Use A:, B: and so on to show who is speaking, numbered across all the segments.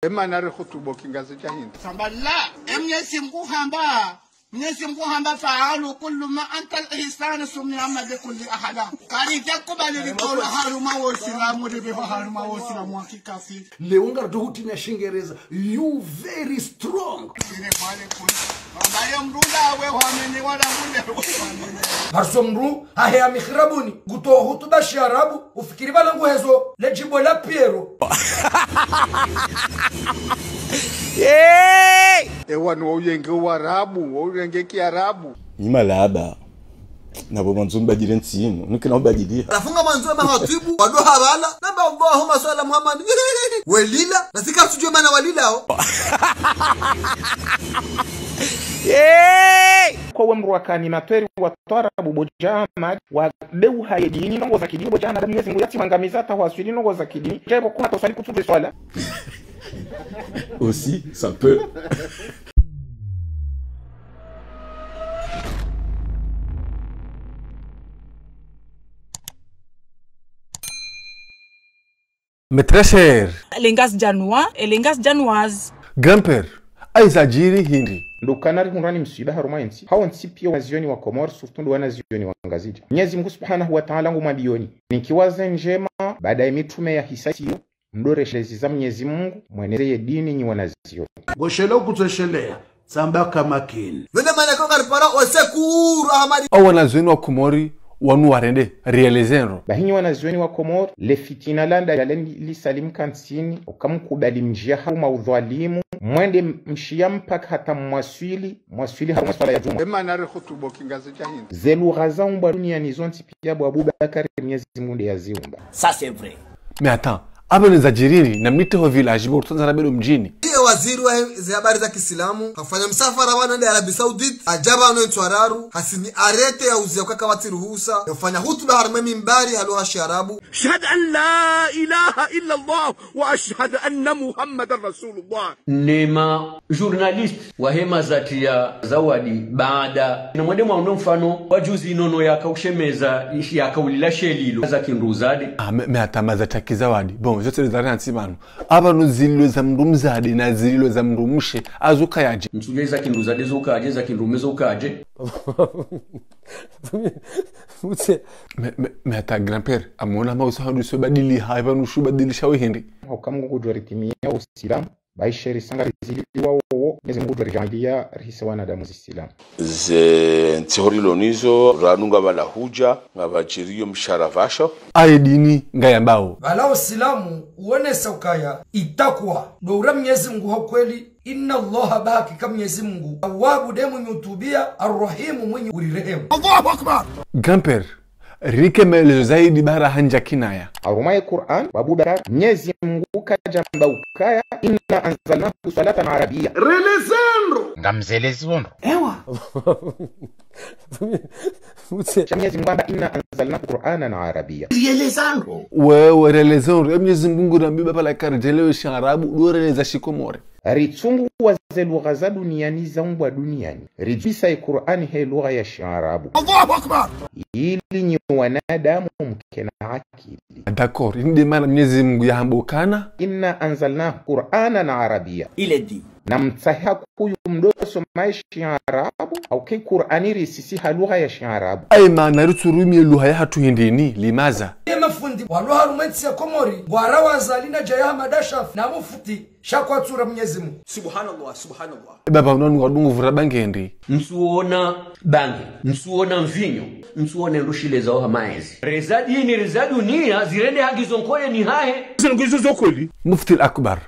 A: Ema nare khutubo kingazi cha Hindi.
B: Samballa Mwenyezi Mungu hamba fa'alu kullu ma anta al-ihsan sumni amma bi kulli ahada. Kani takubali likolo haruma wa islamu de haruma wa islamu hakika fi.
C: Leunga duhuti na Shingereza. You very strong.
B: Sine pale kuni. Ambaye mrula we wameni wala mule.
C: Harso mru haya mikhrabuni. Guto hutuba sharabu ufikiri balangu hezo lejibo la Piero.
A: Ewa no uyenge warabu, uyenge kiarabu.
D: Nyima laba. Nabo manzumba direnti yinu. Nuke na ubadilia.
E: Rafunga manzumba mahatibu. Wadu habala. Namba Allahumma salli Muhammad. Welila. Nasika tujue mana walila ho.
F: Kwa wemru wakani matweri watwara bubojama wa beu hayedini nongo za kidini bojana da Mwenyezi Mungu yati mangamizata waswili nongo za kidini. Jaibo kuna tosali kutuve swala.
D: Aussi, ça peut.
G: Mais très cher.
H: Lengas Janois et Lengas Janoises.
G: Grand-père, aizajiri hindi.
F: Ndukanari hunrani msiba haruma nsi. Hawa nsi pia wanazioni wa Komoro sufutundu wanazioni wa Ngazija. Mwenyezi Mungu Subhanahu wa Ta'ala ngumwambioni. Nikiwaza njema baada ya mitume ya hisasiyo. Mdoreshelezi za Mwenyezi Mungu mwenezeye dini nyi wanazioni.
C: Goshela ukutoshelea. Samba kama kini.
E: Vende mana konga ripara osekuru Ahmadi.
G: Au wanazioni wa Komori wanu warende realizero.
F: Bahinyi wanazioni wa Komoro le fitina landa yalendi li salim kansini ukamkubali mjia haruma udhalimu mwende mshia mpaka hata mwaswili haruma swala ya juma.
A: Ema nare khutubo kingazi cha Hindi.
F: Zelu ghaza umba dunia nizonti pia Abubakar Mwenyezi Mungu ya ziumba.
E: Ça c'est vrai.
G: Mais attends, aba nizajiriri na mnite ho village bo tutanza bado mjini.
E: Ndiye waziri wa habari za Kiislamu kafanya msafara wana Arabia Saudit ajaba no ntwararu hasini arete ya uzia kwa kawati ruhusa yafanya hutuba harma mimbari haluha sharabu
B: Shahad an la ilaha illa Allah wa ashhadu anna Muhammadar Rasulullah.
I: Nema journalist wa hema zati ya zawadi baada na mwende mwa mfano wajuzi nono yakaushemeza yakaulila shelilo za kinduzade.
G: Mais attends, mazataki zawadi. Bon, je te le dirai antimano. Aba nuzilo za mrumzade na zililo za mrumushe azuka yaje.
I: Msugeza kinduzade zokaje za kindumezo kaje.
G: Mais attends, grand-père, amona mausa handu so badili haiba nushu badilisha wehendi.
F: Hukamu kujoritimia Uislamu baisheri sanga ziliwa wowo Mwenyezi Mungu turijamia rahisi wanadamu Uislamu.
J: Ze ntihorilo ranunga bala huja ngabachiriyo msharavasho.
G: Aye dini ngayambao.
C: Balao Islamu uone saukaya itakwa doura Mwenyezi Mungu hakweli. Inna Allah baki kama Mwenyezi Mungu. Awabu demu nyutubia arrahimu mwenye urirehemu.
B: Allahu Akbar.
G: Grand-père, rikemele zaidi bara hanja kinaya.
F: Arumaye Qur'an Abubakar Mwenyezi Mungu kajamba ukaya inna anzalnahu salatan arabia.
C: Relezandro.
B: Ngamzelezi wono.
C: Ewa.
F: Mwenyezi Mungu inna anzalnahu Qur'anan arabia.
C: Relezandro.
G: Wewe relezandro. Mwenyezi Mungu rambiba pala karjelewe sharabu do releza shikomore.
F: Ritsungu waze lugha za duniani za umbwa duniani. Rijisa Qur'ani he lugha ya Kiarabu.
B: Allahu Akbar.
F: Ili ni wanadamu mkena akili.
G: D'accord, inde maana Mwenyezi Mungu yahambukana.
F: Inna anzalnahu Qur'anan arabia.
E: Ile di.
F: Na mtsaha kuyu mdoso maishi Arabu au kai Qur'ani risisi lugha ya Kiarabu.
G: Ay maana ruturumi lugha ya hatu hindini limaza.
C: Mafundi waluha rumenti ya Komori warawa zalina jaya madashaf na mufuti shakwa tura Mwenyezi Mungu.
E: Subhanallah, subhanallah.
G: Baba unanu wadungu vura bangendi.
I: Msuona bangi, msuona mvinyo, msuona ndushile zao hamaezi. Rezadi ni rezadi dunia zirende hagizo nkole ni hahe.
B: Zingizo zokoli.
G: Mufti al-Akbar.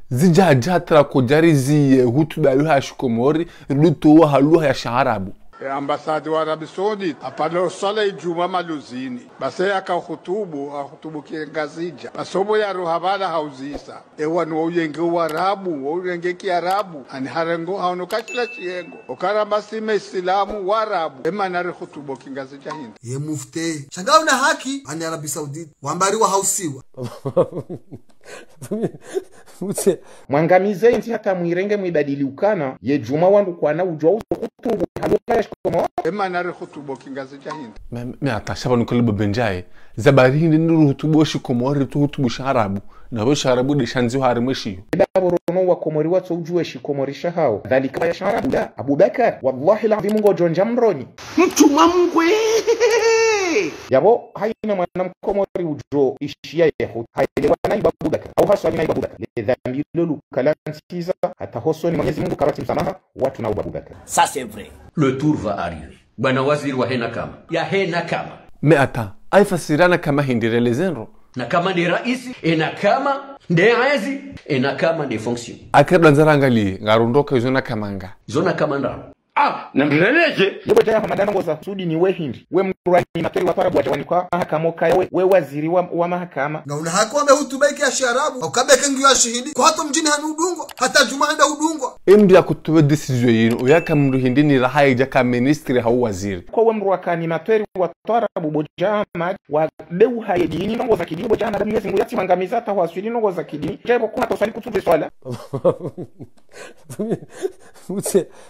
G: Zijaja tra kujarizi hutuba luha shikomori luto wa luha ya Kiarabu.
A: Ambasadi wa Arabia Saudit apalo sala Ijumaa maluzini base akhutubu kiengazija basobo ya ruhabala hauzisa ewa no uyenge warabu uyenge kiarabu ani harengo hauno kachila chiengo okara basime Islamu warabu ema nare khutubu kiengazija Hindi.
E: Ye mufte shangao na haki ani Arabia Saudit wambari wa hausiwa.
F: mwangamize nti hata mwirenge mwibadili ukana ye juma wandu kwa na ujwa utubu haluka ya shikomo
A: ema nare khutubo kingazi jahindi
G: me atashaba nukulibo benjaye zabari hindi nuru hutubo shikomori tu hutubo sharabu na bo sharabu de shanzi hari mwishiyo
F: dabo rono wa komori watu ujue shikomorisha hao dhalika ya sharabu da Abubakar wallahi lazima ngojo njamroni
B: mtuma mngwe
F: yabo haina mwana mkomori ujo ishia yehu haelewa na Abubakar au haswa na Abubakar lidhambi lolu kalantiza hata hosoni Mwenyezi Mungu karati msamaha watu na Abubakar.
I: Ça c'est vrai. Le tour va arriver. Bwana waziri wa hena kama ya hena kama
G: me ata aifasirana kama hindirelezenro
I: na kama ni raisi ena kama ndeazi ena kama ni fonction
G: akirda nzarangali ngarondoka izona kamanga
I: zona kama ndaro
F: na mreleje yebo jaya hamadana ngoza sudi ni we hindi we mrani materi wa tarabu wajawani kwa mahakama kaya we waziri wa mahakama
E: na una hako ame hutuba iki ya sharabu au kabeke ngiyo ya shahidi kwa hata mjini hanu udungwa hata juma handa udungwa
G: imdi ya kutuwe decision yino uyaka mru hindi ni raha ijaka ministri hau waziri
F: kwa we mruakani materi wa tarabu bojama wa leu haye dini nongoza kidini bojama na Mwenyezi Mungu yati mangamizata wa swili nongoza kidini jaibo kuna tosali kutuwe swala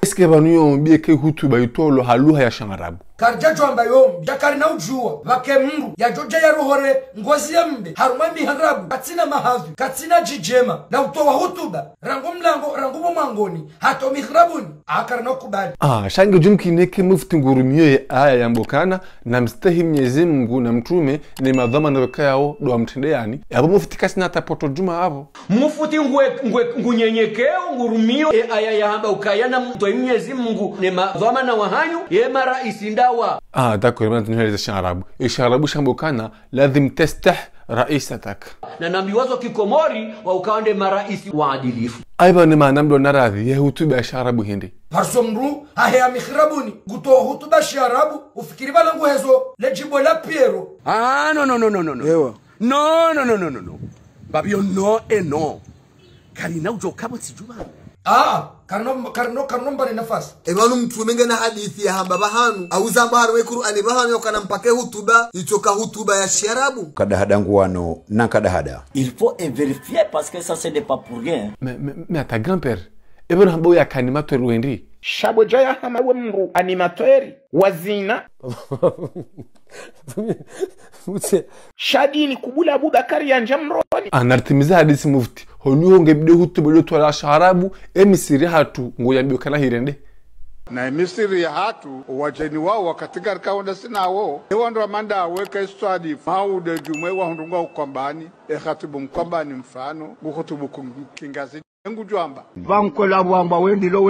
G: eske banuyo mbie ke hutuba itolo haluha ya shangarabu
C: karjajo ambayo jakari na ujua vake mru ya joja ya rohore ngozi ya mbe harumami harabu katina mahavi katina jijema na utowa hutuba rangu mlango rangu mwangoni hato mihrabuni akari na kubali
G: shange jumkineke mufti ngurumio ya aya ya mbokana na mstahi Mwenyezi Mungu na mtume ni madhama na weka yao doa mtendeani yabo mufti kasina tapoto juma hapo
I: mufuti ngunyenyekeo ngurumio ya aya ya hamba ukayana mtume Mwenyezi Mungu ni madhama na wahanyu ye mara isinda
G: d'accord ما تنهي الشعراbu الشعراbu shambokana lazim tastah raisatak
I: na nambiwazo kikomori wa ukaande maraisi waadilifu
G: aiba ni maana mdo naradhi ya hutuba ya sharabu hindi
C: parsomru haya mihrabuni guto hutuba sharabu ufikiri balangu hezo lejibo la Piero
B: no
K: ewa
B: no babio no no karina ujo kabo tijuma
C: karno mbani nafasi
E: ebanu mtume na hadithi ya hamba bahanu au zambaro we Qur'ani bahanu yokana mpake hutuba itoka hutuba ya sharabu
K: kada hadangu wano na kada hada
L: il faut vérifier parce que ça ce n'est pas pour rien
G: mais ta grand-père ebon hamba ya animateur wendi
F: shabo jaya hama we mru animateur wazina shadini kubula Abubakar ya njamroni
G: anartimiza hadisi mufti honu ngebide hutuba lo twala sharabu emisiri hatu ngoyambi kana hirende
A: na emisiri ya hatu wajeni wao wakatika kaunda sina wao ewando amanda weka istwadi maude jumwe wa hundunga ukombani khatibu mkombani mfano gukutubu kingazi ngujwamba
B: bankola bwamba wendilo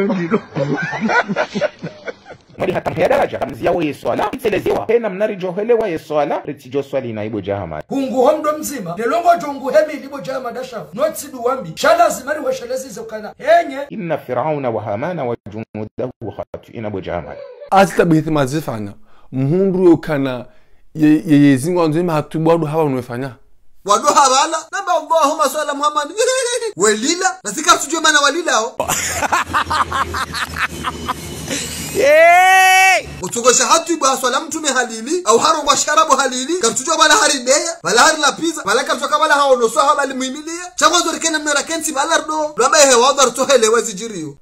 F: mwadi hata mpea daraja kamzia wa yeswala iteleziwa hena mnari johelewa yeswala retijo swali na ibo jahama
C: hungu homdo mzima nelongo jongu hemi libo jahama dasha notsidu wambi shala zimari wa shalezi zokana henye
F: inna firauna wa hamana wa junudahu khatu ina bo jahama
G: azita bithi mazifanya mhundu yokana yezingo nzima hatubwadu hawa unwefanya
E: wadu habala namba Allahumma salli Muhammad walila nasika tujue maana walilao utogosha hatu ibu swala mtume halili au haro wa sharabu halili kartujua bala harideya bala hari la pizza bala kartuka bala haono so habali muimilia chamwazo rikena mnara kensi bala rdo ramba he wadar to hele wazijiriyo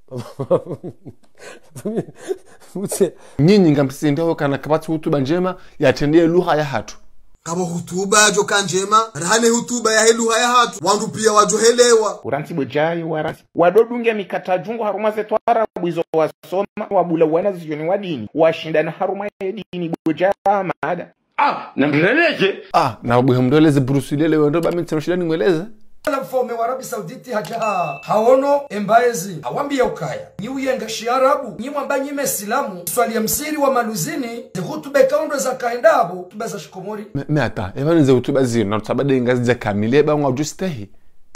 G: nyinyi ngamsinde kana kabati hutuba njema yatendee lugha ya hatu
E: kama hutuba joka njema rane hutuba ya lugha ya hatu wandu pia wajohelewa
F: uranti bojai warasi wadodunge mikatajungu haruma zetu Arabu izo wasoma wabula wana zioni wadini washindana haruma ya dini bojai maada
B: na mreleje
G: na wabuhe mdoleze brusilele wendo ba mitsano shidani mweleze
C: la mfome wa Arabi Sauditi hajaha haono embaezi hawambi ya ukaya ni uyenga shiarabu ni mwamba nyime silamu swali ya msiri wa maluzini hutuba kaundo za kaendabo tuba za shikomori
G: me ata evani za hutuba zino na tutabade ngazi za kamile ba ngwa justehi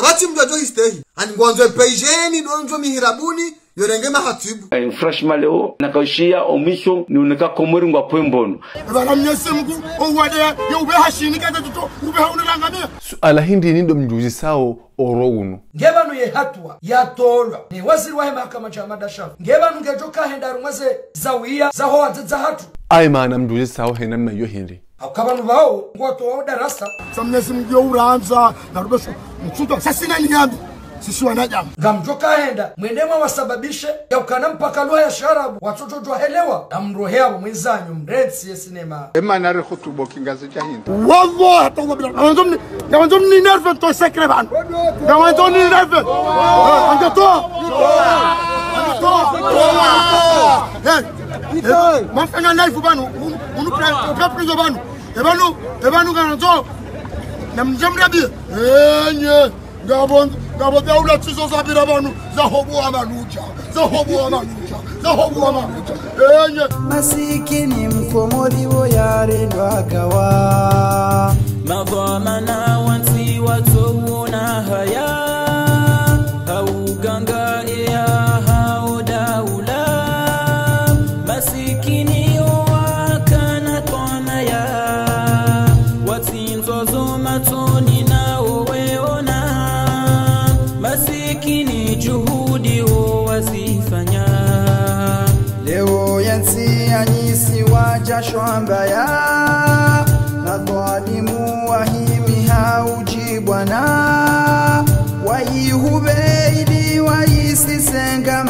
E: bati mjajo istehi ani ngwanzo pejeni donzo mihirabuni yorengema hatibu
M: franchement leo nakaushia omisho ni unaka komori ngwa pwembono
B: bala Mwenyezi Mungu owade yo ube hashini kaza tuto ube haunangamia
G: ala hindi nindo mjuzi sao orowunu
C: ngebanu ye hatwa ya tolwa ni waziri wa mahakama chama dasha ngebanu ngejoka hendaru maze zawiya za hoa za hatu
G: ai maana mjuzi sao hena mna yo hindi
C: akabanu bao ngoto wa darasa
B: samnesi mjio uranza na rubesho mchuto sasa nani nyambi sisi wanajamu
C: ngamjoka enda mwendema wasababishe ya ukana mpaka lugha ya sharabu watoto tuwaelewa na mrohea mwenzanyu mrensi ya sinema
A: ema nare khutubo kingazi cha hindi
B: wallahi tawba bila gawanzomni nerve to sekre ban gawanzomni nerve angato mafanya life banu unu prezo banu ebanu gawanzo na mjamrabi enye Gabo daula tizo zabira banu zahobu amanuja enye
N: masikini mkomodi wo yare ndwagawa madhamana wanti watuna haya hauganga ya haudaula masikini wakana tona ya watinzozo matoni na weona masikini juhudi wasifanya leo yansi anyisi wajasho mbaya na dhalimu wahimi haujibwana waihube ili waisisenga